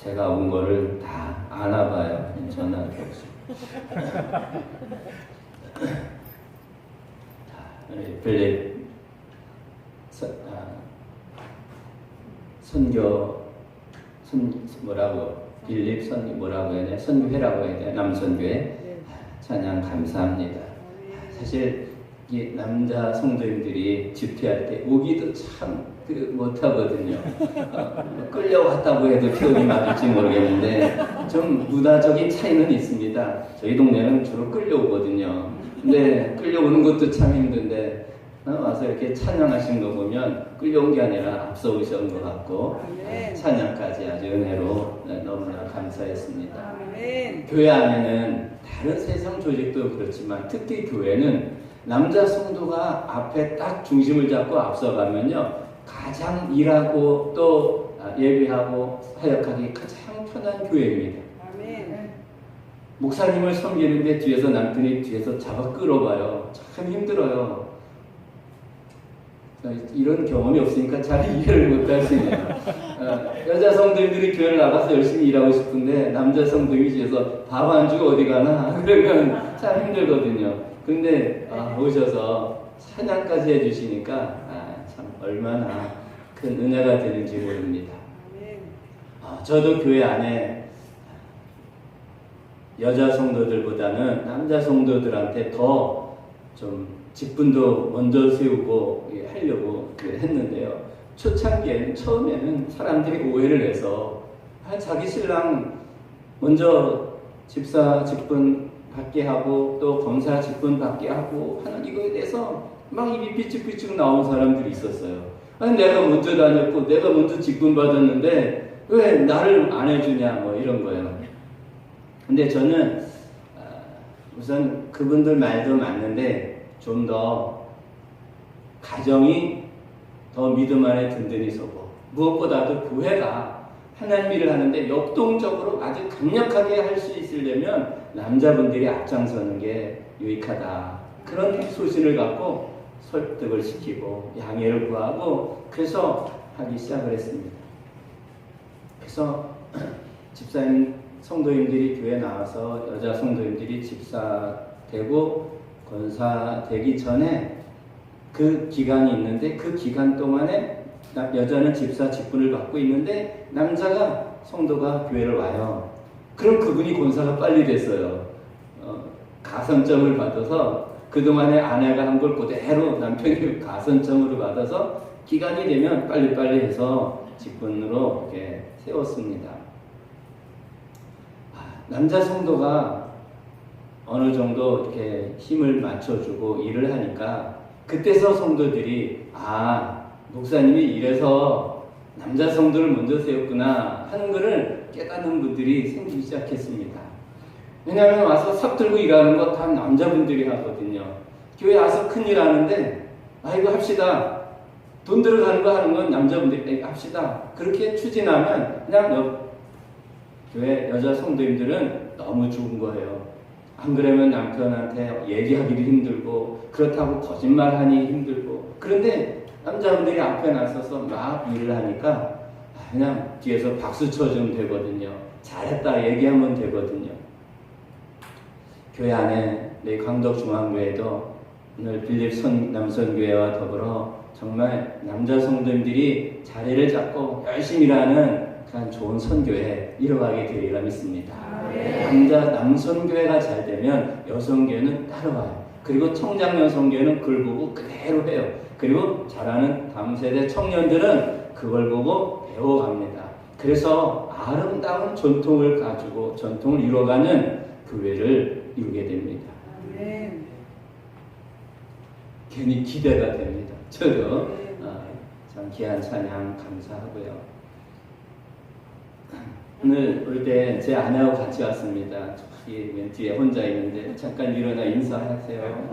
제가 온 거를 다 아나 봐요. 전화 없이. 우리 빌립 빌립 뭐라고 해야 돼? 선교회라고 해야 돼? 남선교회. 찬양 감사합니다. 사실 이 남자 성도님들이 집회할 때 오기도 참 못하거든요. 끌려왔다고 해도 표현이 맞을지 모르겠는데 좀 문화적인 차이는 있습니다. 저희 동네는 주로 끌려오거든요. 근데 끌려오는 것도 참 힘든데 와서 이렇게 찬양하신 거 보면 끌려온 게 아니라 앞서 오신 것 같고 찬양까지 아주 은혜로 너무나 감사했습니다. 교회 안에는 다른 세상 조직도 그렇지만 특히 교회는 남자 성도가 앞에 딱 중심을 잡고 앞서가면요 가장 일하고 또 예배하고 사역하기 가장 편한 교회입니다. 목사님을 섬기는데 뒤에서 남편이 뒤에서 잡아 끌어봐요. 참 힘들어요. 이런 경험이 없으니까 잘 이해를 못할 수 있네요. 여자 성도님들이 교회를 나가서 열심히 일하고 싶은데 남자 성도님이 뒤에서 밥 안 주고 어디 가나? 그러면 참 힘들거든요. 근데 오셔서 찬양까지 해주시니까 참 얼마나 큰 은혜가 되는지 모릅니다. 저도 교회 안에 여자 성도들보다는 남자 성도들한테 더 좀 직분도 먼저 세우고 하려고 했는데요. 초창기에는 처음에는 사람들이 오해를 해서 자기 신랑 먼저 집사 직분 받게 하고 또 검사 직분 받게 하고 하는 이거에 대해서 막 입이 삐죽삐죽 나온 사람들이 있었어요. 내가 먼저 다녔고 내가 먼저 직분 받았는데 왜 나를 안 해주냐 뭐 이런 거예요. 근데 저는 우선 그분들 말도 맞는데 좀 더 가정이 더 믿음 안에 든든히 서고 무엇보다도 교회가 하나님 일을 하는데 역동적으로 아주 강력하게 할 수 있으려면 남자분들이 앞장서는 게 유익하다. 그런 소신을 갖고 설득을 시키고 양해를 구하고 그래서 하기 시작을 했습니다. 그래서 집사님 성도님들이 교회 나와서 여자 성도님들이 집사 되고 권사 되기 전에 그 기간이 있는데 그 기간 동안에 여자는 집사 직분을 받고 있는데 남자가 성도가 교회를 와요. 그럼 그분이 권사가 빨리 됐어요. 가산점을 받아서 그동안에 아내가 한 걸 그대로 남편이 가산점으로 받아서 기간이 되면 빨리빨리 해서 직분으로 이렇게 세웠습니다. 남자 성도가 어느 정도 이렇게 힘을 맞춰주고 일을 하니까 그때서 성도들이 목사님이 이래서 남자 성도를 먼저 세웠구나 하는 것을 깨닫는 분들이 생기기 시작했습니다. 왜냐하면 와서 삽 들고 일하는 거 다 남자분들이 하거든요. 교회 와서 큰일 하는데 이거 합시다. 돈 들어가는 거 하는 건 남자분들이 합시다. 그렇게 추진하면 그냥 교회 여자 성도님들은 너무 죽은 거예요. 안 그러면 남편한테 얘기하기도 힘들고 그렇다고 거짓말하니 힘들고 그런데 남자분들이 앞에 나서서 막 일을 하니까 그냥 뒤에서 박수 쳐주면 되거든요. 잘했다 얘기하면 되거든요. 교회 안에 내 광덕중앙교회도 오늘 빌립 남선교회와 더불어 정말 남자 성도님들이 자리를 잡고 열심히 일하는 그런 좋은 선교회 이뤄가게 되리라 믿습니다. 남선교회가 잘 되면 여성교회는 따라와요. 그리고 청장여성교회는 그걸 보고 그대로 해요. 그리고 잘하는 다음 세대 청년들은 그걸 보고 배워갑니다. 그래서 아름다운 전통을 가지고 전통을 이뤄가는 교회를 이루게 됩니다. 괜히 기대가 됩니다. 저도 참 귀한 찬양 감사하고요. 오늘 올 때 제 아내하고 같이 왔습니다. 저기 맨 뒤에 혼자 있는데 잠깐 일어나 인사하세요.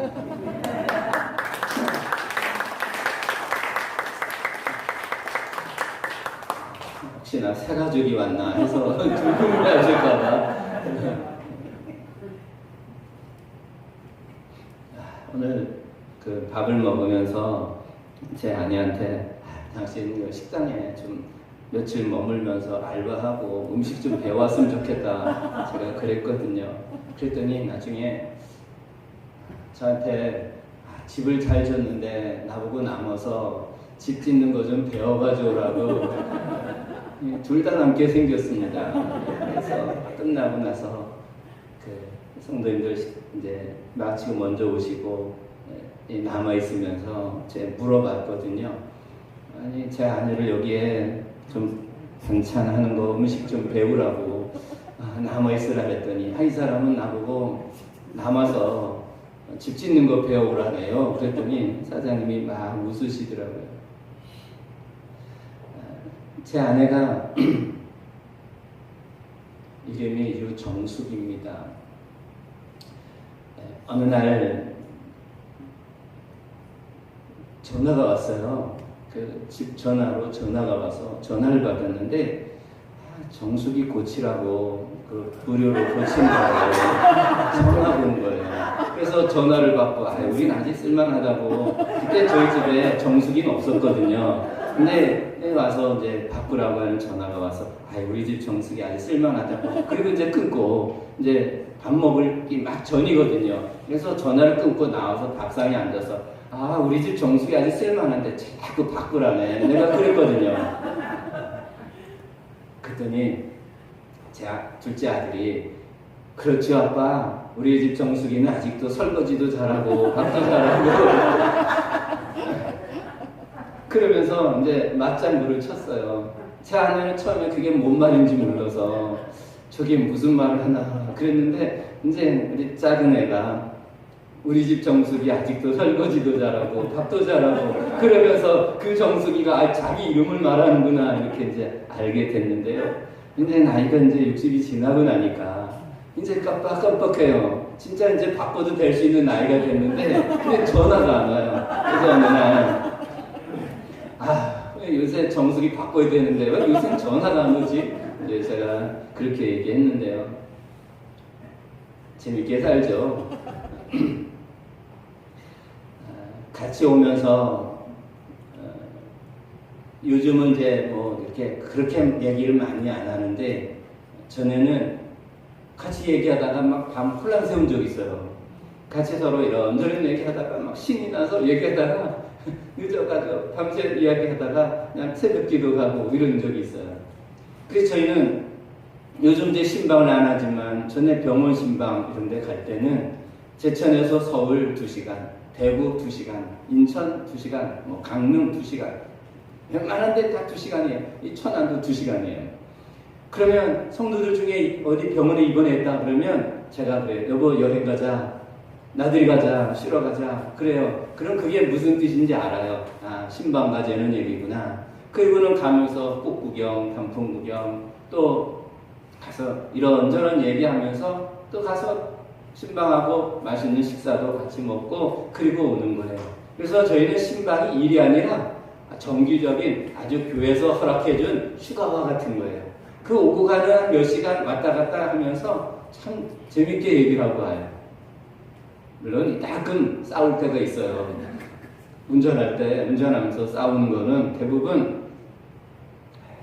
혹시나 새 가족이 왔나 해서 궁금해하실까봐. 오늘 그 밥을 먹으면서 제 아내한테 당신 식당에 좀 며칠 머물면서 알바하고 음식 좀 배웠으면 좋겠다 제가 그랬거든요. 그랬더니 나중에 저한테 집을 잘 줬는데 나보고 남아서 집 짓는 거 좀 배워가지고라고 둘 다 남게 생겼습니다. 그래서 끝나고 나서 그 성도님들 이제 마치고 먼저 오시고 남아 있으면서 제가 물어봤거든요. 아니 제 아내를 여기에 좀 반찬하는 거 음식 좀 배우라고 남아 있으라 했더니 이 사람은 나보고 남아서 집 짓는 거 배우라네요. 그랬더니 사장님이 막 웃으시더라고요. 제 아내가 이름이 유정숙입니다. 어느 날 전화가 왔어요. 그 집 전화로 전화가 와서 전화를 받았는데 정숙이 고치라고 그 무료로 고친다고 전화가 온 거예요. 그래서 전화를 받고 우린 아직 쓸만하다고. 그때 저희 집에 정수기는 없었거든요. 근데 와서 이제 바꾸라고 하는 전화가 와서 우리 집 정수기 아직 쓸만하다고. 그리고 이제 끊고 이제 밥 먹을 막 전이거든요. 그래서 전화를 끊고 나와서 밥상에 앉아서 우리 집 정수기 아직 쓸만한데 자꾸 바꾸라네. 내가 그랬거든요. 그랬더니 제 둘째 아들이 그렇죠 아빠, 우리 집 정수기는 아직도 설거지도 잘하고 밥도 잘하고 그러면서 이제 맞장구를 쳤어요. 제 아내는 처음에 그게 뭔 말인지 몰라서 저게 무슨 말을 하나 그랬는데 이제 우리 작은 애가 우리 집 정수기 아직도 설거지도 잘하고 밥도 잘하고 그러면서 그 정수기가 자기 이름을 말하는구나 이렇게 이제 알게 됐는데요. 근데 나이가 이제 60이 지나고 나니까 이제 깜빡깜빡해요. 진짜 이제 바꿔도 될 수 있는 나이가 됐는데 근데 전화가 안 와요. 그래서 어느 날 요새 정수기 바꿔야 되는데 왜 요새 전화가 안 오지? 이제 제가 그렇게 얘기했는데요. 재밌게 살죠. 같이 오면서 요즘은 이제 뭐 이렇게 그렇게 얘기를 많이 안 하는데 전에는 같이 얘기하다가 막 밤 혼란 세운 적 있어요. 같이 서로 이런저런 얘기하다가 막 신이 나서 얘기하다가 늦어가지고 밤새 이야기하다가 그냥 새벽기도 가고 이런 적이 있어요. 그래서 저희는 요즘 이제 신방을 안 하지만 전에 병원 신방 이런 데 갈 때는 제천에서 서울 2시간, 대구 2시간, 인천 2시간, 뭐 강릉 2시간, 웬만한 데 다 2시간이에요. 이 천안도 2시간이에요. 그러면 성도들 중에 어디 병원에 입원했다 그러면 제가 그래요. 여보 여행 가자. 나들이 가자. 쉬러 가자. 그래요. 그럼 그게 무슨 뜻인지 알아요. 신방 가자는 얘기구나. 그리고는 가면서 꽃 구경, 단풍 구경, 또 가서 이런저런 얘기하면서 또 가서 신방하고 맛있는 식사도 같이 먹고 그리고 오는 거예요. 그래서 저희는 신방이 일이 아니라 정기적인 아주 교회에서 허락해준 휴가와 같은 거예요. 그 오고 가는 몇 시간 왔다 갔다 하면서 참 재밌게 얘기를 하고 와요. 물론 가끔 싸울 때가 있어요. 운전할 때 운전하면서 싸우는 거는 대부분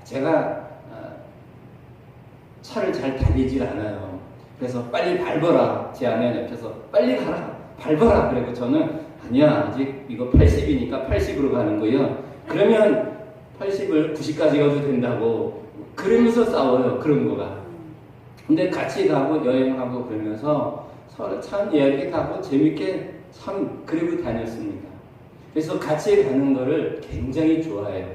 제가 차를 잘 달리질 않아요. 그래서 빨리 밟아라. 제 아내 옆에서 빨리 가라. 밟아라. 그리고 저는 아니야. 아직 이거 80이니까 80으로 가는 거예요. 그러면 80을 90까지 가도 된다고. 그러면서 싸워요. 그런 거가. 근데 같이 가고 여행하고 그러면서 서로 참 이야기하고 재밌게 참 그리고 다녔습니다. 그래서 같이 가는 거를 굉장히 좋아해요.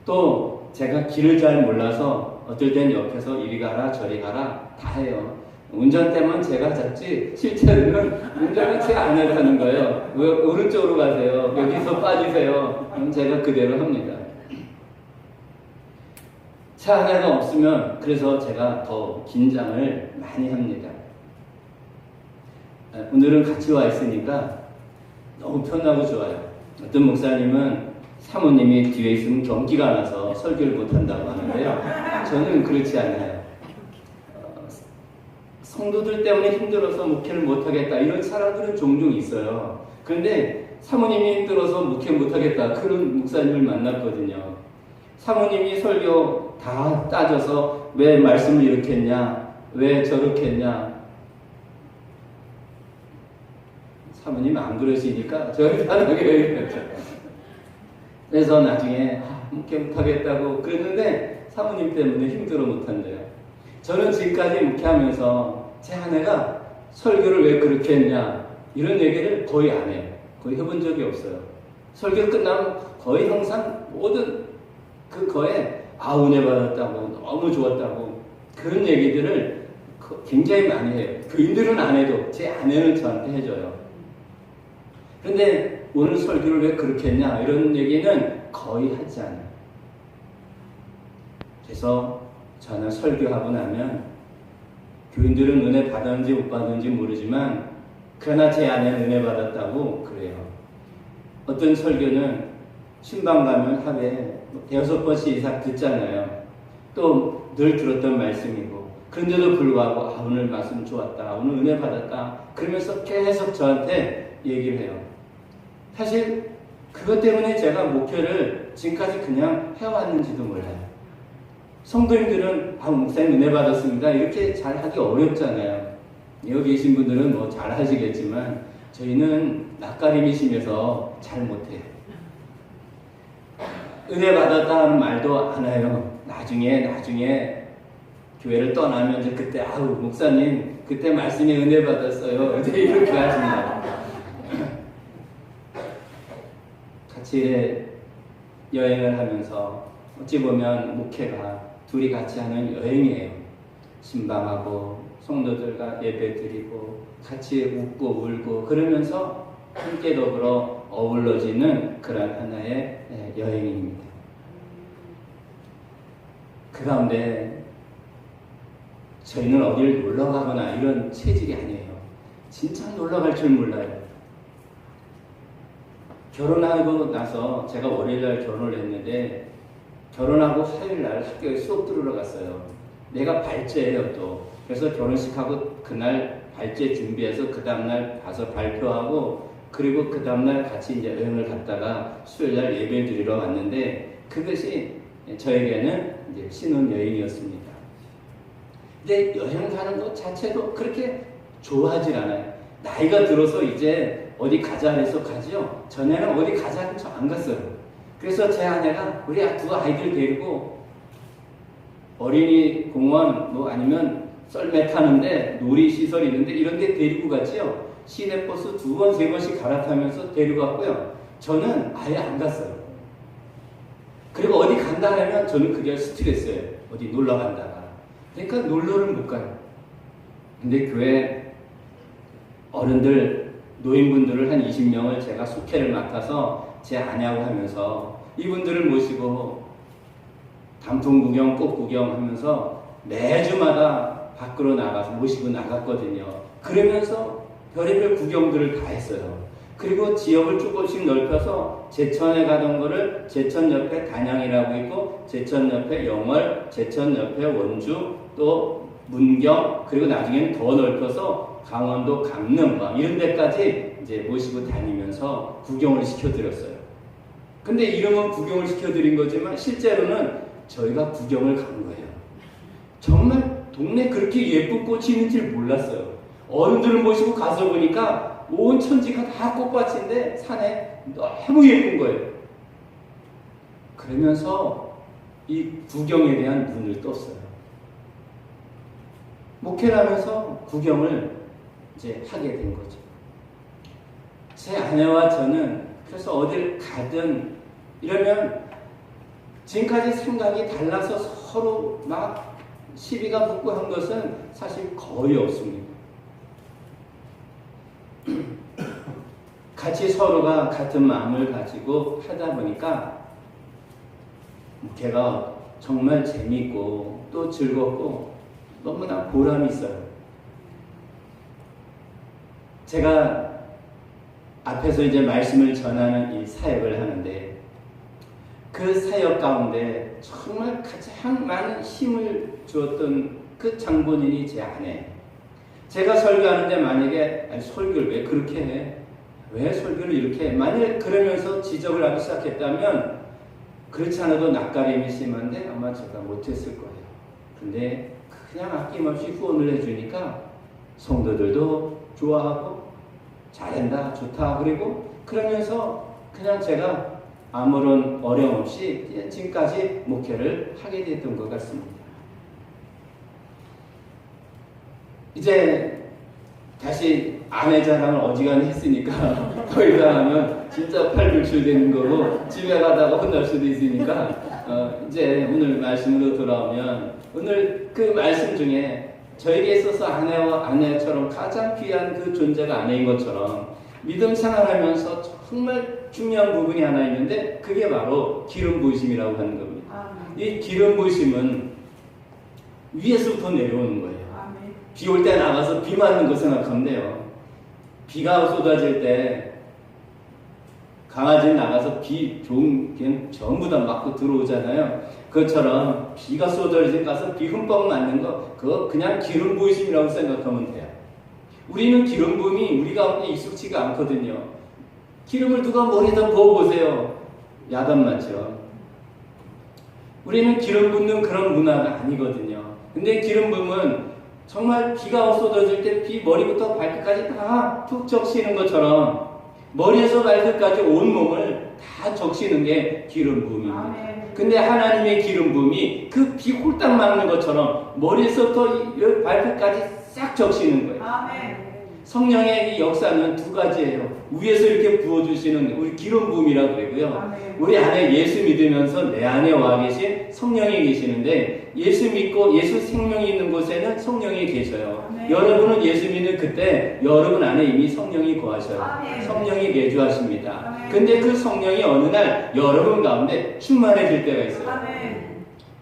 또 제가 길을 잘 몰라서 어떨 땐 옆에서 이리 가라 저리 가라 다 해요. 운전대만 제가 잡지 실제로는 운전은 제 아내가 하는 거예요. 왜 오른쪽으로 가세요. 여기서 빠지세요. 그럼 제가 그대로 합니다. 제 아내가 없으면 그래서 제가 더 긴장을 많이 합니다. 오늘은 같이 와 있으니까 너무 편하고 좋아요. 어떤 목사님은 사모님이 뒤에 있으면 경기가 나서 설교를 못한다고 하는데요. 저는 그렇지 않아요. 성도들 때문에 힘들어서 목회를 못하겠다 이런 사람들은 종종 있어요. 그런데 사모님이 힘들어서 목회 못하겠다 그런 목사님을 만났거든요. 사모님이 설교 다 따져서 왜 말씀을 이렇게 했냐, 왜 저렇게 했냐. 사모님 안 그러시니까 저희 편하게 얘기했죠. 그래서 나중에 목회 못하겠다고 그랬는데 사모님 때문에 힘들어 못한대요. 저는 지금까지 목회하면서 제 아내가 설교를 왜 그렇게 했냐 이런 얘기를 거의 안 해요. 거의 해본 적이 없어요. 설교 끝나면 거의 항상 모든 그거에 은혜 받았다고 너무 좋았다고 그런 얘기들을 굉장히 많이 해요. 교인들은 안 해도 제 아내는 저한테 해줘요. 그런데 오늘 설교를 왜 그렇게 했냐 이런 얘기는 거의 하지 않아요. 그래서 저는 설교하고 나면 교인들은 은혜 받았는지 못 받았는지 모르지만 그러나 제 아내는 은혜 받았다고 그래요. 어떤 설교는 신방 가면 하루에 5번씩 이상 듣잖아요. 또 늘 들었던 말씀이고 그런데도 불구하고 오늘 말씀 좋았다, 오늘 은혜 받았다 그러면서 계속 저한테 얘기를 해요. 사실 그것 때문에 제가 목회를 지금까지 그냥 해왔는지도 몰라요. 성도님들은 목사님 은혜 받았습니다 이렇게 잘하기 어렵잖아요. 여기 계신 분들은 뭐 잘 하시겠지만 저희는 낯가림이 심해서 잘 못해요. 은혜 받았다 하는 말도 안 해요. 나중에 교회를 떠나면 이제 그때 목사님 그때 말씀에 은혜 받았어요 이제 이렇게 하신다. 같이 여행을 하면서 어찌 보면 목회가 둘이 같이 하는 여행이에요. 신방하고 성도들과 예배 드리고 같이 웃고 울고 그러면서 함께 더불어 어우러지는 그런 하나의 여행입니다. 그 가운데 저희는 어디를 놀러 가거나 이런 체질이 아니에요. 진짜 놀러 갈 줄 몰라요. 결혼하고 나서 제가 월요일날 결혼을 했는데 결혼하고 화요일날 학교에 수업 들으러 갔어요. 내가 발제예요 또. 그래서 결혼식하고 그날 발제 준비해서 그 다음날 가서 발표하고 그리고 그 다음날 같이 이제 여행을 갔다가 수요일날 예배 드리러 왔는데 그것이 저에게는 이제 신혼여행이었습니다. 근데 여행 가는 것 자체도 그렇게 좋아하질 않아요. 나이가 들어서 이제 어디 가자 해서 가죠. 전에는 어디 가자 해서 안 갔어요. 그래서 제 아내가 우리 두 아이들 데리고 어린이 공원 뭐 아니면 썰매 타는데 놀이시설 있는데 이런 데 데리고 갔지요. 시내버스 2번, 3번씩 갈아타면서 데리고 갔고요. 저는 아예 안 갔어요. 그리고 어디 간다 하면 저는 그게 스트레스예요. 어디 놀러 간다가. 그러니까 놀러를 못 가요. 근데 교회 어른들, 노인분들을 한 20명을 제가 속회를 맡아서 제 아내하고 하면서 이분들을 모시고 단풍 구경, 꽃 구경 하면서 매주마다 밖으로 나가서 모시고 나갔거든요. 그러면서 별의별 구경들을 다 했어요. 그리고 지역을 조금씩 넓혀서 제천에 가던 거를 제천 옆에 단양이라고 있고 제천 옆에 영월, 제천 옆에 원주, 또 문경, 그리고 나중에는 더 넓혀서 강원도 강릉 이런 데까지 이제 모시고 다니면서 구경을 시켜드렸어요. 근데 이름은 구경을 시켜드린 거지만 실제로는 저희가 구경을 간 거예요. 정말 동네 그렇게 예쁜 꽃이 있는 줄 몰랐어요. 어른들을 모시고 가서 보니까 온 천지가 다 꽃밭인데 산에 너무 예쁜 거예요. 그러면서 이 구경에 대한 눈을 떴어요. 목회를 하면서 구경을 이제 하게 된 거죠. 제 아내와 저는 그래서 어딜 가든 이러면 지금까지 생각이 달라서 서로 막 시비가 붙고 한 것은 사실 거의 없습니다. 같이 서로가 같은 마음을 가지고 하다 보니까 걔가 정말 재밌고 또 즐겁고 너무나 보람이 있어요. 제가 앞에서 이제 말씀을 전하는 이 사역을 하는데 그 사역 가운데 정말 가장 많은 힘을 주었던 그 장본인이 제 아내. 제가 설교하는데 만약에 설교를 왜 그렇게 해? 왜 설교를 이렇게 해? 만약 그러면서 지적을 하기 시작했다면 그렇지 않아도 낯가림이 심한데 아마 제가 못했을 거예요. 근데 그냥 아낌없이 후원을 해주니까 성도들도 좋아하고 잘한다, 좋다. 그리고 그러면서 그냥 제가 아무런 어려움 없이 지금까지 목회를 하게 됐던 것 같습니다. 이제 다시 아내 자랑을 어지간히 했으니까 더 이상 하면 진짜 팔불출되는 거고 집에 가다가 혼날 수도 있으니까 이제 오늘 말씀으로 돌아오면 오늘 그 말씀 중에 저에게 있어서 아내와 아내처럼 가장 귀한 그 존재가 아내인 것처럼 믿음 생활하면서 정말 중요한 부분이 하나 있는데 그게 바로 기름 부으심이라고 하는 겁니다. 이 기름 부으심은 위에서부터 내려오는 거예요. 비 올 때 나가서 비 맞는 거 생각하면 돼요. 비가 쏟아질 때 강아지 나가서 비 좋은 그냥 전부 다 맞고 들어오잖아요. 그것처럼 비가 쏟아질 때 가서 비 흠뻑 맞는 거 그거 그냥 기름 부으심이라고 생각하면 돼요. 우리는 기름 부음이 우리 가운데 익숙치가 않거든요. 기름을 누가 머리에다 부어보세요. 야단 맞죠. 우리는 기름 붓는 그런 문화가 아니거든요. 근데 기름 부음은 정말 비가 쏟아질 때 비 머리부터 발끝까지 다 푹 적시는 것처럼 머리에서 발끝까지 온 몸을 다 적시는 게 기름 부음입니다. 근데 하나님의 기름 부음이 그 비 홀딱 막는 것처럼 머리에서부터 발끝까지 싹 적시는 거예요. 성령의 이 역사는 두 가지예요. 위에서 이렇게 부어주시는 우리 기름 부음이라고 그러고요. 우리 안에 예수 믿으면서 내 안에 와 계신 성령이 계시는데 예수 믿고 예수 생명이 있는 곳에는 성령이 계셔요. 여러분은 예수 믿는 그때 여러분 안에 이미 성령이 거하셔요. 성령이 내주하십니다. 근데 그 성령이 어느 날 여러분 가운데 충만해질 때가 있어요.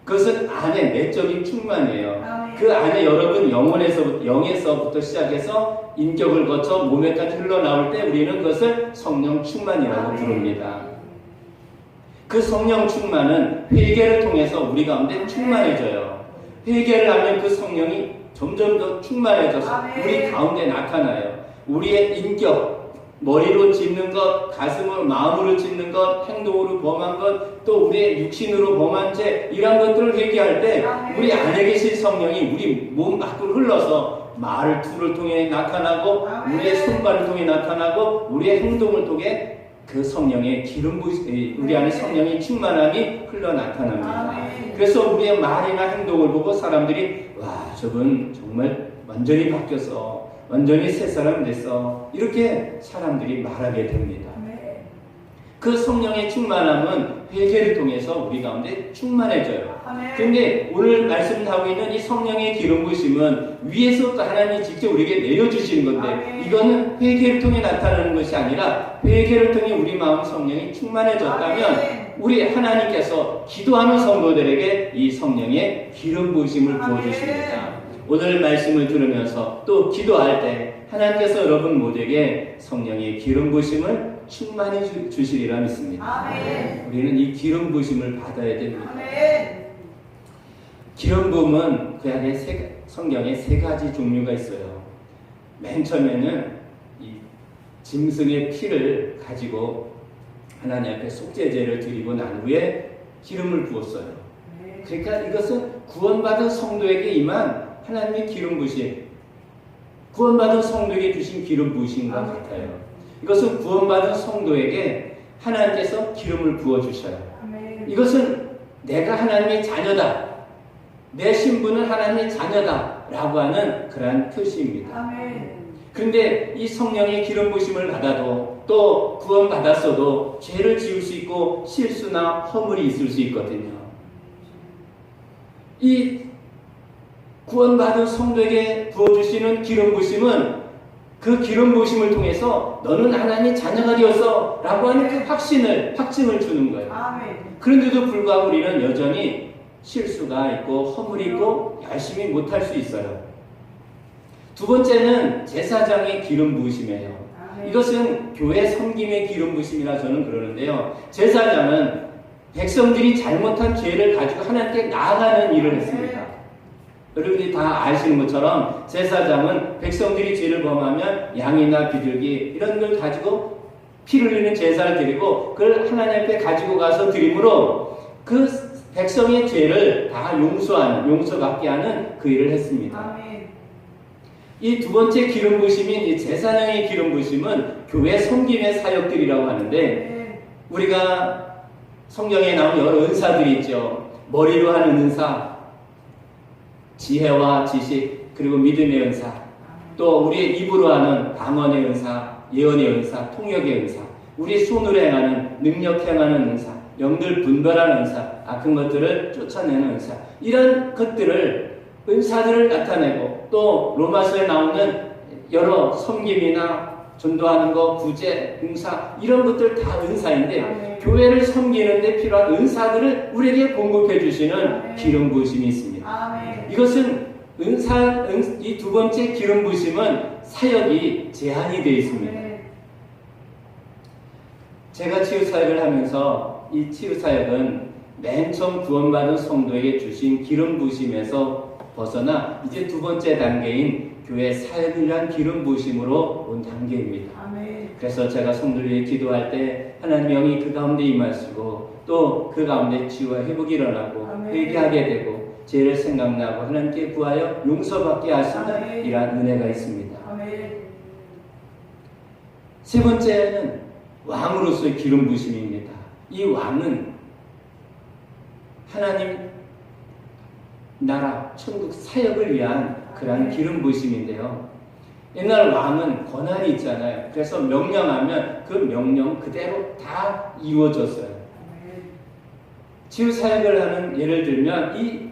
그것은 안에 내적인 충만이에요. 그 안에 여러분 영에서부터 시작해서 인격을 거쳐 몸에까지 흘러나올 때 우리는 그것을 성령 충만이라고 부릅니다. 그 성령 충만은 회개를 통해서 우리 가운데 충만해져요. 회개를 하면 그 성령이 점점 더 충만해져서 우리 가운데 나타나요. 우리의 인격, 머리로 짓는 것, 가슴으로 마음으로 짓는 것, 행동으로 범한 것, 또 우리의 육신으로 범한 죄 이런 것들을 회개할 때 우리 안에 계신 성령이 우리 몸 밖으로 흘러서 말을 투를 통해 나타나고 우리의 손발을 통해 나타나고 우리의 행동을 통해 그 성령의 우리 안에 성령의 충만함이 흘러 나타납니다. 그래서 우리의 말이나 행동을 보고 사람들이 와 저분 정말 완전히 바뀌었어. 완전히 새 사람 됐어. 이렇게 사람들이 말하게 됩니다. 그 성령의 충만함은 회개를 통해서 우리 가운데 충만해져요. 그런데 오늘 말씀하고 있는 이 성령의 기름 부으심은 위에서부터 하나님이 직접 우리에게 내려주시는 건데 이거는 회개를 통해 나타나는 것이 아니라 회개를 통해 우리 마음 성령이 충만해졌다면 우리 하나님께서 기도하는 성도들에게 이 성령의 기름 부으심을 부어주십니다. 오늘 말씀을 들으면서 또 기도할 때 하나님께서 여러분 모두에게 성령의 기름 부으심을 충만히 주시리라 믿습니다. 우리는 이 기름 부으심을 받아야 됩니다. 기름 부음은 그 안에 성경에 세 가지 종류가 있어요. 맨 처음에는 이 짐승의 피를 가지고 하나님 앞에 속죄제를 드리고 난 후에 기름을 부었어요. 그러니까 이것은 구원받은 성도에게 임한 하나님의 기름 부으심, 구원받은 성도에게 주신 기름 부으심과 같아요. 이것은 구원받은 성도에게 하나님께서 기름을 부어주셔요. 이것은 내가 하나님의 자녀다, 내 신분은 하나님의 자녀다 라고 하는 그러한 표시입니다. 그런데 이 성령의 기름 부으심을 받아도 또 구원받았어도 죄를 지을 수 있고 실수나 허물이 있을 수 있거든요. 이 구원받은 성도에게 부어주시는 기름 부으심은 그 기름 부으심을 통해서 너는 하나님의 자녀가 되었어 라고 하는 그 확증을 주는 거예요. 그런데도 불구하고 우리는 여전히 실수가 있고 허물이 있고 열심히 못할 수 있어요. 두 번째는 제사장의 기름 부으심이에요. 이것은 교회 섬김의 기름 부으심이라 저는 그러는데요. 제사장은 백성들이 잘못한 죄를 가지고 하나님께 나아가는 일을 했습니다. 여러분이 다 아시는 것처럼 제사장은 백성들이 죄를 범하면 양이나 비둘기 이런 걸 가지고 피를 흘리는 제사를 드리고 그걸 하나님 앞에 가지고 가서 드림으로 그 백성의 죄를 다 용서받게 하는 그 일을 했습니다. 아멘. 이 두 번째 기름 부심인 이 제사장의 기름 부심은 교회 섬김의 사역들이라고 하는데, 우리가 성경에 나온 여러 은사들이 있죠. 머리로 하는 은사, 지혜와 지식, 그리고 믿음의 은사, 또 우리의 입으로 하는 방언의 은사, 예언의 은사, 통역의 은사, 우리 손으로 행하는 능력 행하는 은사, 영들 분별하는 은사, 악한 것들을 쫓아내는 은사, 이런 것들을 은사들을 나타내고, 또 로마서에 나오는 여러 섬김이나 전도하는 것, 구제, 봉사, 이런 것들 다 은사인데, 교회를 섬기는 데 필요한 은사들을 우리에게 공급해 주시는 기름 부으심이 있습니다. 이것은 이 두 번째 기름 부으심은 사역이 제한이 되어 있습니다. 제가 치유사역을 하면서 이 치유사역은 맨 처음 구원받은 성도에게 주신 기름 부으심에서 벗어나 이제 두 번째 단계인 교회 사역을 위한 기름 부으심으로 온 단계입니다. 그래서 제가 성도를 위해 기도할 때 하나님의 영이 그 가운데 임하시고, 또 그 가운데 치유와 회복이 일어나고 회개하게 되고 죄를 생각나고 하나님께 구하여 용서받게 하시는 이러한 은혜가 있습니다. 세 번째는 왕으로서의 기름 부으심입니다. 이 왕은 하나님 나라 천국 사역을 위한 그러한 기름 부으심인데요. 옛날 왕은 권한이 있잖아요. 그래서 명령하면 그 명령 그대로 다 이루어졌어요. 치유 사역을 하는, 예를 들면 이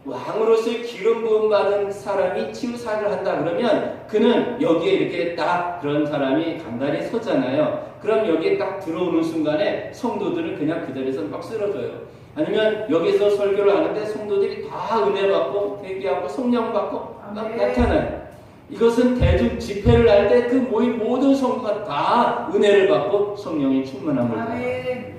왕으로서의 기름 부음 받은 사람이 치유 사역을 한다 그러면 그는 여기에 이렇게 딱 그런 사람이 간간히 서잖아요. 그럼 여기에 딱 들어오는 순간에 성도들은 그냥 그 자리에서 막 쓰러져요. 아니면 여기서 설교를 하는데 성도들이 다 은혜 받고 회개하고 성령 받고 막 나타나요. 이것은 대중 집회를 할 때 그 모인 모든 성도가 다 은혜를 받고 성령이 충만함을 받아요.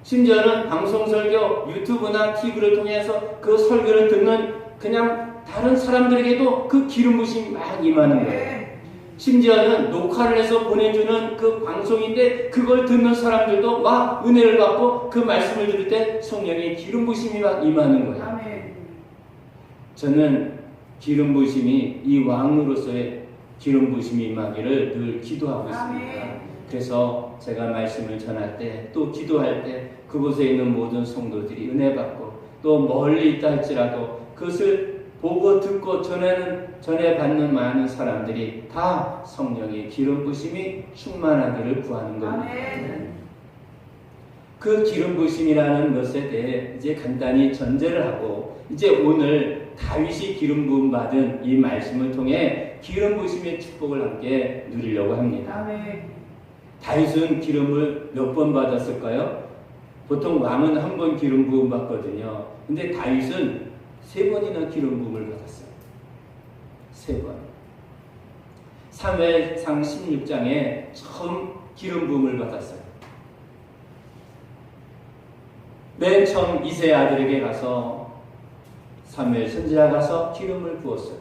심지어는 방송 설교, 유튜브나 TV를 통해서 그 설교를 듣는 그냥 다른 사람들에게도 그 기름 부심이 막 임하는 거예요. 심지어는 녹화를 해서 보내주는 그 방송인데 그걸 듣는 사람들도 막 은혜를 받고 그 말씀을 들을 때 성령의 기름 부심이 막 임하는 거예요. 저는 기름 부심이 이 왕으로서의 기름 부심이 임하기를 늘 기도하고 있습니다. 그래서 제가 말씀을 전할 때, 또 기도할 때 그곳에 있는 모든 성도들이 은혜 받고, 또 멀리 있다 할지라도 그것을 보고 듣고 전해받는 많은 사람들이 다 성령의 기름 부심이 충만하기를 구하는 겁니다. 그 기름 부심이라는 것에 대해 이제 간단히 전제를 하고, 이제 오늘 다윗이 기름 부음 받은 이 말씀을 통해 기름 부심의 축복을 함께 누리려고 합니다. 다윗은 기름을 몇 번 받았을까요? 보통 왕은 한 번 기름 부음 받거든요. 근데 다윗은 3번이나 기름 부음을 받았어요. 3번. 사무엘상 16장에 처음 기름 부음을 받았어요. 맨 처음 이새의 아들에게 가서 사무엘 선지자가 가서 기름을 부었어요.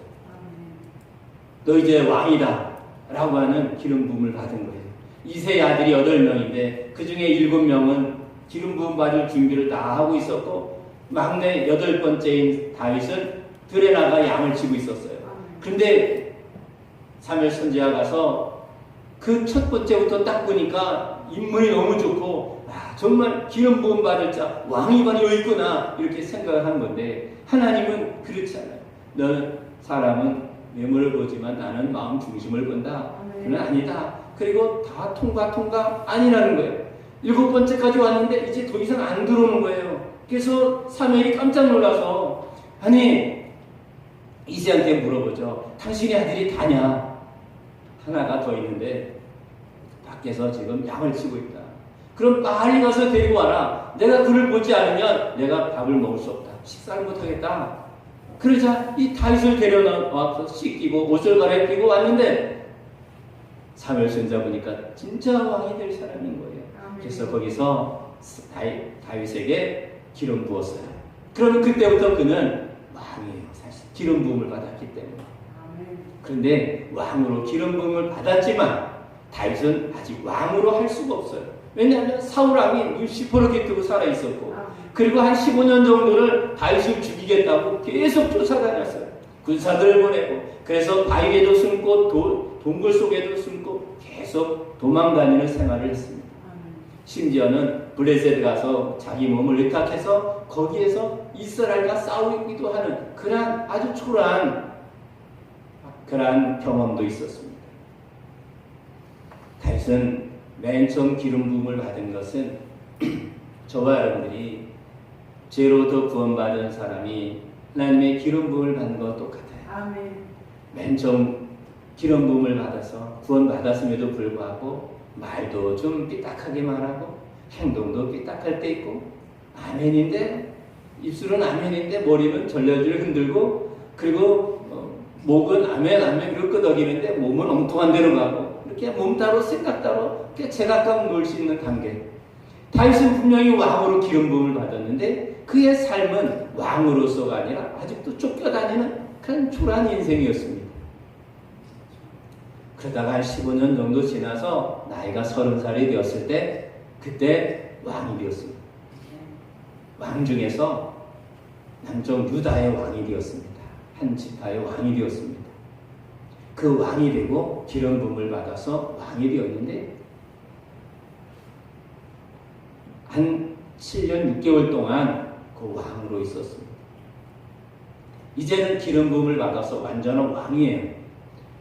너 이제 왕이다 라고 하는 기름 부음을 받은 거예요. 이새의 아들이 8명인데 그 중에 7명은 기름 부음 받을 준비를 다 하고 있었고, 막내 8번째인 다윗은 들에 나가 양을 치고 있었어요. 그런데 사무엘 선지자가 가서 그 첫 번째부터 딱 보니까 인물이 너무 좋고, 정말 기름 부음 받을 자 왕이 바로 여기 있구나 이렇게 생각을 한 건데, 하나님은 그렇지 않아요. 너 사람은 외모를 보지만 나는 마음 중심을 본다. 그는 아니다. 그리고 다 통과 아니라는 거예요. 7번째까지 왔는데 이제 더 이상 안 들어오는 거예요. 그래서 사무엘이 깜짝 놀라서, 아니 이새한테 물어보죠. 당신의 아들이 다냐? 하나가 더 있는데 밖에서 지금 양을 치고 있다. 그럼 빨리 가서 데리고 와라. 내가 그를 보지 않으면 내가 밥을 먹을 수 없다. 식사를 못하겠다. 그러자 이 다윗을 데려와서 씻기고 옷을 갈아입히고 왔는데, 사무엘 선지자 보니까 진짜 왕이 될 사람인 거예요. 그래서 거기서 다윗에게 기름 부었어요. 그러면 그때부터 그는 왕이에요. 사실 기름 부음을 받았기 때문에. 그런데 왕으로 기름 부음을 받았지만 다윗은 아직 왕으로 할 수가 없어요. 왜냐하면 사울 왕이 시퍼렇게 뜨고 살아 있었고, 그리고 한 15년 정도를 다윗을 죽이겠다고 계속 쫓아다녔어요. 군사들을 보내고, 그래서 바위에도 숨고 동굴 속에도 숨고 계속 도망다니는 생활을 했습니다. 심지어는 블레셋에 가서 자기 몸을 의탁해서 거기에서 이스라엘과 싸우기도 하는 그러한 아주 초라한 그러한 경험도 있었습니다. 다윗은 맨 처음 기름 부음을 받은 것은 저와 여러분들이 죄로부터 구원받은 사람이 하나님의 기름 부음을 받는 것과 똑같아요. 아멘. 맨 처음 기름 부음을 받아서 구원받았음에도 불구하고 말도 좀 삐딱하게 말하고 행동도 삐딱할 때 있고, 아멘인데 입술은 아멘인데 머리는 절레절레 흔들고, 그리고 목은 아멘 아멘 그렇게 끄덕이는데 몸은 엉뚱한 데로 가고, 이렇게 몸 따로 생각 따로 이렇게 제각각 놀 수 있는 단계. 다윗은 분명히 왕으로 기름 부음을 받았는데 그의 삶은 왕으로서가 아니라 아직도 쫓겨다니는 그런 초라한 인생이었습니다. 그러다가 한 15년 정도 지나서 나이가 30살이 되었을 때 그때 왕이 되었습니다. 왕 중에서 남쪽 유다의 왕이 되었습니다. 한 지파의 왕이 되었습니다. 그 왕이 되고 기름 부음을 받아서 왕이 되었는데 한 7년 6개월 동안 그 왕으로 있었습니다. 이제는 기름 부음을 받아서 완전한 왕이에요.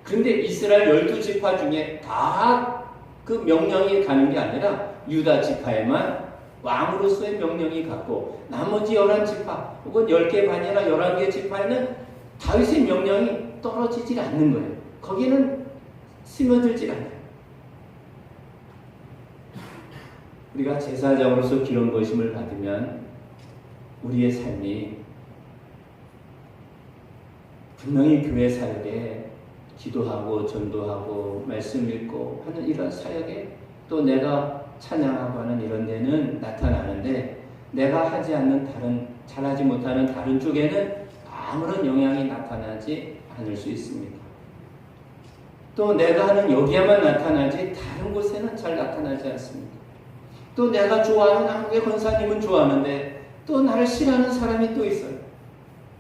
그런데 이스라엘 12지파 중에 다 그 명령이 가는 게 아니라 유다 지파에만 왕으로서의 명령이 갔고, 나머지 11지파 혹은 10개 반이나 11개 지파에는 다윗의 명령이 떨어지질 않는 거예요. 거기는 스며들질 않아요. 우리가 제사장으로서 기름 부으심을 받으면 우리의 삶이 분명히 교회 사역에 기도하고 전도하고 말씀 읽고 하는 이런 사역에, 또 내가 찬양하고 하는 이런 데는 나타나는데, 내가 하지 않는 잘하지 못하는 다른 쪽에는 아무런 영향이 나타나지 않을 수 있습니다. 또 내가 하는 여기에만 나타나지 다른 곳에는 잘 나타나지 않습니다. 또 내가 좋아하는 한국의 권사님은 좋아하는데 또 나를 싫어하는 사람이 또 있어요.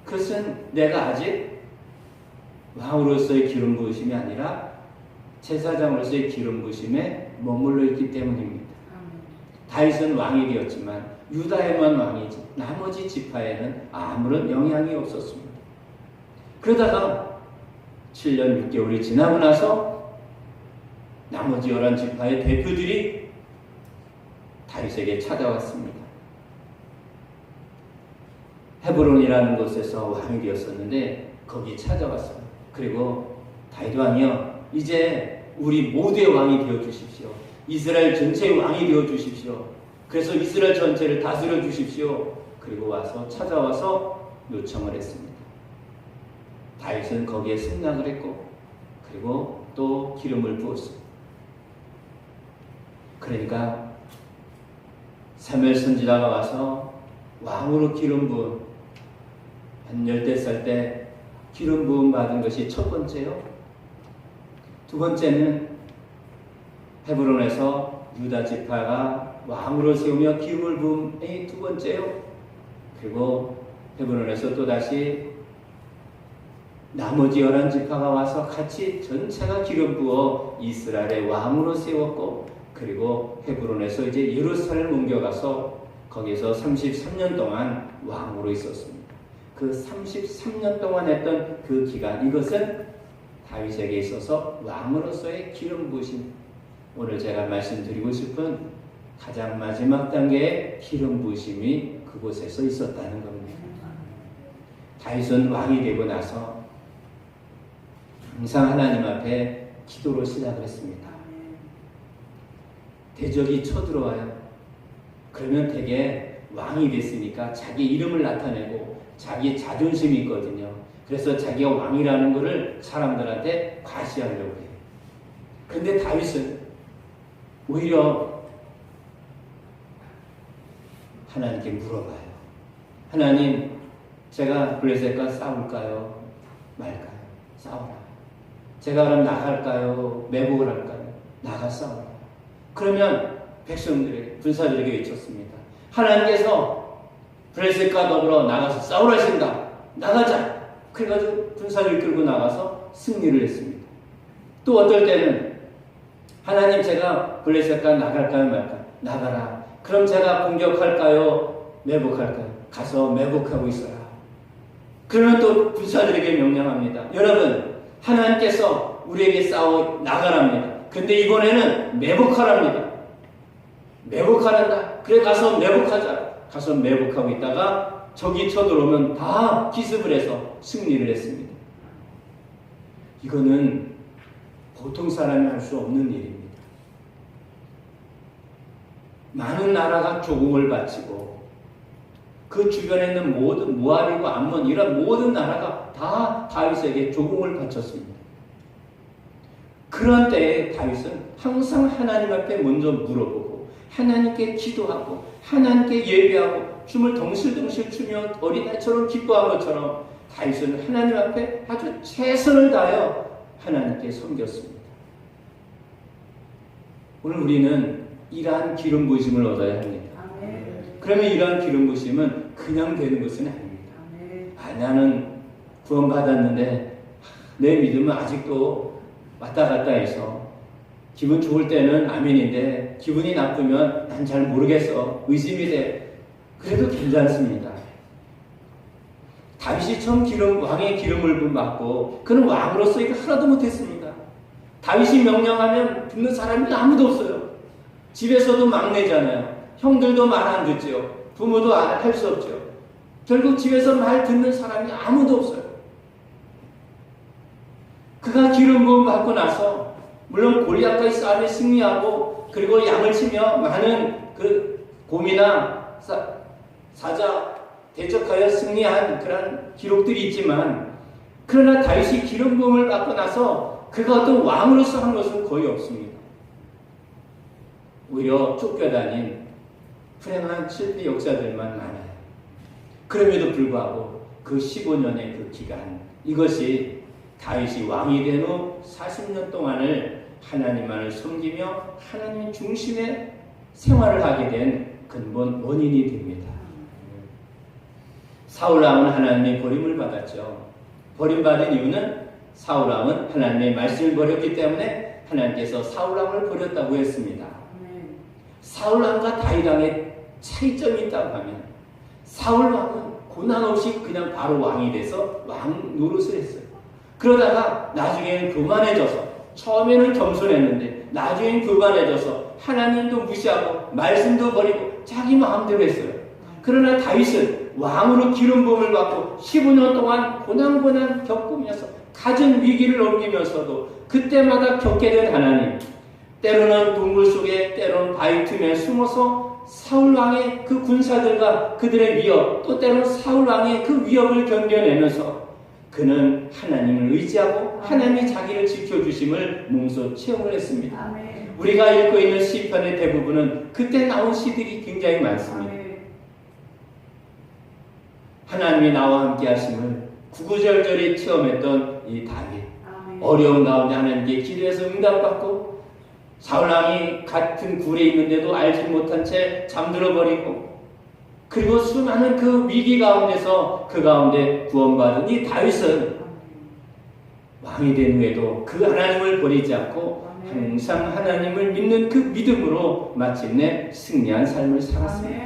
그것은 내가 아직 왕으로서의 기름 부으심이 아니라 제사장으로서의 기름 부으심에 머물러 있기 때문입니다. 다윗은 왕이 되었지만 유다에만 왕이지 나머지 지파에는 아무런 영향이 없었습니다. 그러다가 7년 6개월이 지나고 나서 나머지 11지파의 대표들이 다윗에게 찾아왔습니다. 헤브론이라는 곳에서 왕이 되었었는데 거기 찾아왔어요. 그리고 다윗 왕이요, 이제 우리 모두의 왕이 되어 주십시오. 이스라엘 전체의 왕이 되어 주십시오. 그래서 이스라엘 전체를 다스려 주십시오. 그리고 와서 찾아와서 요청을 했습니다. 다윗은 거기에 승낙을 했고, 그리고 또 기름을 부었습니다. 그러니까 사무엘 선지자가 와서 왕으로 기름 부은, 한 10살 때 기름 부음 받은 것이 첫 번째요. 두 번째는 헤브론에서 유다 지파가 왕으로 세우며 기름을 부음이 두 번째요. 그리고 헤브론에서 또 다시 나머지 11지파가 와서 같이 전체가 기름 부어 이스라엘의 왕으로 세웠고, 그리고 헤브론에서 이제 예루살렘을 옮겨가서 거기서 33년 동안 왕으로 있었습니다. 그 33년 동안 했던 그 기간, 이것은 다윗에게 있어서 왕으로서의 기름 부으심, 오늘 제가 말씀드리고 싶은 가장 마지막 단계의 기름 부으심이 그곳에서 있었다는 겁니다. 다윗은 왕이 되고 나서 항상 하나님 앞에 기도로 시작을 했습니다. 대적이 쳐들어와요. 그러면 되게 왕이 됐으니까 자기 이름을 나타내고 자기 자존심이 있거든요. 그래서 자기가 왕이라는 것을 사람들한테 과시하려고 해요. 그런데 다윗은 오히려 하나님께 물어봐요. 하나님, 제가 블레셋과 싸울까요? 말까요? 싸워라. 제가 그럼 나갈까요? 매복을 할까요? 나가 싸우라. 그러면 백성들에게, 군사들에게 외쳤습니다. 하나님께서 블레셋과 더불어 나가서 싸우라신다. 나가자. 그래가지고 군사를 끌고 나가서 승리를 했습니다. 또 어떨 때는 하나님, 제가 블레셋과 나갈까요 말까요? 나가라. 그럼 제가 공격할까요? 매복할까요? 가서 매복하고 있어라. 그러면 또 군사들에게 명령합니다. 여러분, 하나님께서 우리에게 싸워 나가랍니다. 근데 이번에는 매복하랍니다. 매복하란다. 그래, 가서 매복하자. 가서 매복하고 있다가 적이 쳐들어오면 다 기습을 해서 승리를 했습니다. 이거는 보통 사람이 할 수 없는 일입니다. 많은 나라가 조공을 바치고 그 주변에 있는 모든 모압이고 암몬 이런 모든 나라가 다 다윗에게 조공을 바쳤습니다. 그런 때에 다윗은 항상 하나님 앞에 먼저 물어보고 하나님께 기도하고 하나님께 예배하고 춤을 덩실덩실 추며 어린아이처럼 기뻐한 것처럼 다윗은 하나님 앞에 아주 최선을 다하여 하나님께 섬겼습니다. 오늘 우리는 이러한 기름 부으심을 얻어야 합니다. 그러면 이러한 기름 부으심은 그냥 되는 것은 아닙니다. 나는 구원받았는데 내 믿음은 아직도 왔다 갔다 해서 기분 좋을 때는 아멘인데 기분이 나쁘면 난 잘 모르겠어. 의심이 돼. 그래도 괜찮습니다. 다윗이 처음 왕의 기름을 받고 그는 왕으로서 이거 하나도 못했습니다. 다윗이 명령하면 듣는 사람이 아무도 없어요. 집에서도 막내잖아요. 형들도 말 안 듣죠. 부모도 할 수 없죠. 결국 집에서 말 듣는 사람이 아무도 없어요. 그가 기름 부음 받고 나서 물론 골리앗과의 싸움에 승리하고 그리고 양을 치며 많은 그 곰이나 사자 대적하여 승리한 그런 기록들이 있지만 그러나 다윗이 기름 부음을 받고 나서 그가 어떤 왕으로서 한 것은 거의 없습니다. 오히려 쫓겨다닌 불행한 실패 역사들만 많아요. 그럼에도 불구하고 그 15년의 그 기간, 이것이 다윗이 왕이 된 후 40년 동안을 하나님만을 섬기며 하나님 중심의 생활을 하게 된 근본 원인이 됩니다. 사울왕은 하나님의 버림을 받았죠. 버림받은 이유는 사울왕은 하나님의 말씀을 버렸기 때문에 하나님께서 사울왕을 버렸다고 했습니다. 사울왕과 다윗왕의 차이점이 있다고 하면 사울왕은 고난 없이 그냥 바로 왕이 돼서 왕 노릇을 했어요. 그러다가 나중에는 교만해져서 처음에는 겸손했는데 나중에는 교만해져서 하나님도 무시하고 말씀도 버리고 자기 마음대로 했어요. 그러나 다윗은 왕으로 기름 부음을 받고 15년 동안 고난 겪으면서 갖은 위기를 넘기면서도 그때마다 겪게 된 하나님, 때로는 동굴 속에 때로는 바위 틈에 숨어서 사울왕의 그 군사들과 그들의 위협, 또 때로는 사울왕의 그 위협을 견뎌내면서 그는 하나님을 의지하고 하나님이 자기를 지켜주심을 몸소 체험을 했습니다. 아멘. 우리가 읽고 있는 시편의 대부분은 그때 나온 시들이 굉장히 많습니다. 아멘. 하나님이 나와 함께 하심을 구구절절히 체험했던 이 다윗. 아멘. 어려운 가운데 하나님께 기도해서 응답받고 사울왕이 같은 굴에 있는데도 알지 못한 채 잠들어버리고 그리고 수많은 그 위기 가운데서 그 가운데 구원받은 이 다윗은 왕이 된 후에도 그 하나님을 버리지 않고 항상 하나님을 믿는 그 믿음으로 마침내 승리한 삶을 살았습니다.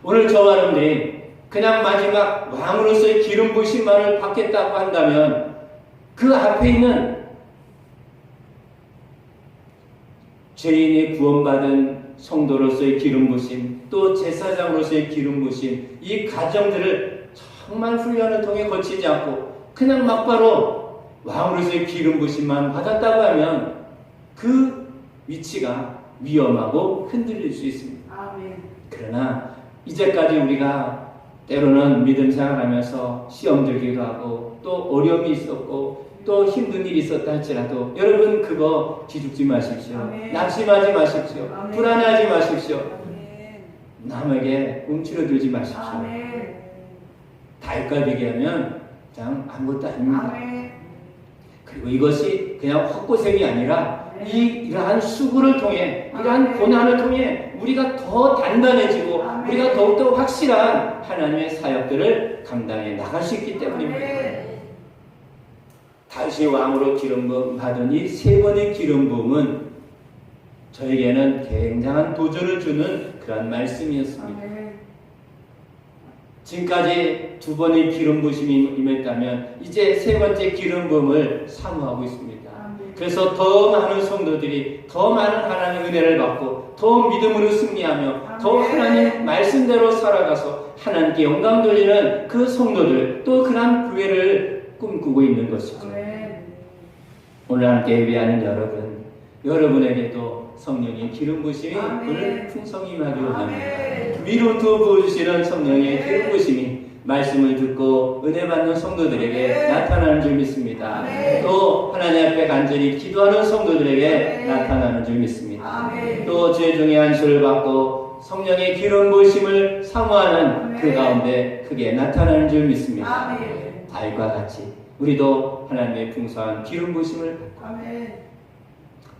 오늘 저와 여러분들이 그냥 마지막 왕으로서의 기름 부으심만을 받겠다고 한다면 그 앞에 있는 죄인이 구원받은 성도로서의 기름 부으심, 또 제사장으로서의 기름 부으심, 이 과정들을 정말 훈련을 통해 거치지 않고 그냥 막바로 왕으로서의 기름 부으심만 받았다고 하면 그 위치가 위험하고 흔들릴 수 있습니다. 아멘. 그러나 이제까지 우리가 때로는 믿음 생활하면서 시험 들기도 하고 또 어려움이 있었고 또 힘든 일이 있었다 할지라도 여러분 그거 기죽지 마십시오. 아멘. 낙심하지 마십시오. 아멘. 불안하지 마십시오. 아멘. 남에게 움츠러들지 마십시오. 다윗과 비교하면 그냥 아무것도 아닙니다. 아멘. 그리고 이것이 그냥 헛고생이 아니라 이러한 수고를 통해, 이러한 고난을 통해 우리가 더 단단해지고 우리가 더욱더 확실한 하나님의 사역들을 감당해 나갈 수 있기 때문입니다. 다시 왕으로 기름 부음 받은 이 세 번의 기름 부음은 저에게는 굉장한 도전을 주는 그런 말씀이었습니다. 지금까지 두 번의 기름 부심이 임했다면 이제 세 번째 기름 부음을 사모하고 있습니다. 그래서 더 많은 성도들이 더 많은 하나님의 은혜를 받고 더 믿음으로 승리하며 더 하나님 말씀대로 살아가서 하나님께 영광 돌리는 그 성도들, 또 그런 교회를 꿈꾸고 있는 것이죠. 오늘 함께 예배하는 여러분, 여러분에게도 성령의 기름 부심이 오늘 풍성히 임하기를 원합니다. 위로부터 부어주시는 성령의 기름 부심이 말씀을 듣고 은혜 받는 성도들에게 나타나는 줄 믿습니다. 또 하나님 앞에 간절히 기도하는 성도들에게 나타나는 줄 믿습니다. 또 죄 중에 안수를 받고 성령의 기름 부심을 사모하는 그 가운데 크게 나타나는 줄 믿습니다. 달과 같이 우리도 하나님의 풍성한 기름 부심을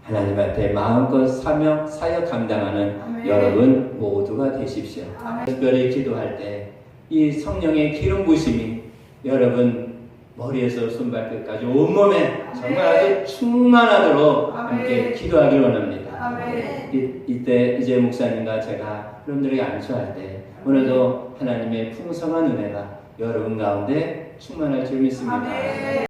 하나님 앞에 마음껏 사역 감당하는 여러분 모두가 되십시오. 특별히 기도할 때 이 성령의 기름 부심이 여러분 머리에서 손발끝까지 온몸에 정말 아주 충만하도록 함께 기도하길 원합니다. 이때 이제 목사님과 제가 여러분들에게 안수할 때 오늘도 하나님의 풍성한 은혜가 여러분 가운데 충만할 줄 믿습니다.